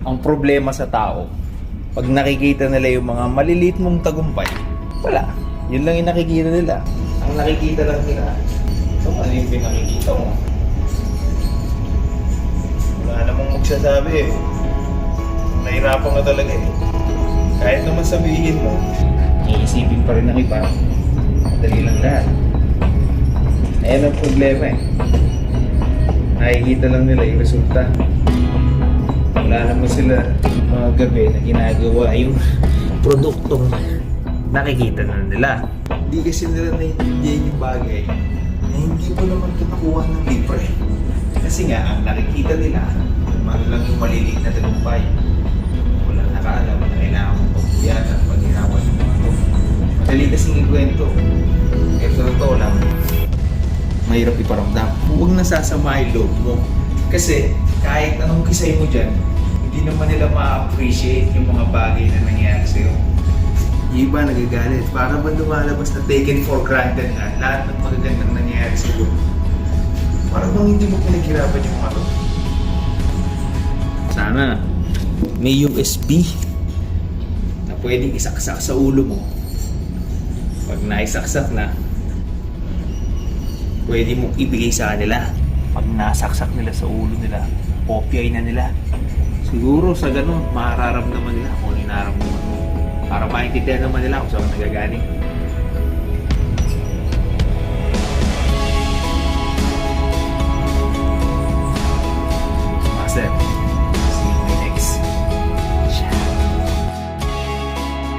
Ang problema sa tao, pag nakikita nila yung mga maliliit mong tagumpay, wala. Yun lang yung nakikita nila. Ang nakikita lang nila, so ano yung pinakikita mo? Wala namang magsasabi eh. Nahirapan ka talaga eh. Kahit naman sabihin mo, iisipin pa rin ng iba. Madali lang lahat. Ayan ang problema eh. Nakikita lang nila yung resulta. Wala naman sila mga gabi na ginagawa yung produktong nakikita na nila. Hindi kasi nila naiintindihan yung bagay na hindi mo naman ito nakuha ng libre. Kasi nga, ang nakikita nila, ano lang yung maliliit na tagumpay. Walang nakaalam na kailangan mong pagbuyan at paghirapan ng mga ito. Madali kasing ikwento. Ito totoo lang, mahirap iparamdam. Huwag nasasama yung loob mo. Kasi kahit anong kisay mo dyan, hindi naman nila ma-appreciate yung mga bagay na nangyayari sa'yo. Yung iba nagagalit. Para ba lumalabas na taken for granted nga lahat ng magagandang nangyayari sa'yo? Para bang hindi mo pinaghirapan yung mga to? Sana may USB na pwedeng isaksak sa ulo mo. Pag naisaksak na, pwede mong ibigay sa kanila. Pag nasaksak nila sa ulo nila, kopyay na nila. Siguro sa ganun, mararamdaman nila kung ano yung nararamdaman mo. Para maintindihan naman nila kung saan nagagaling.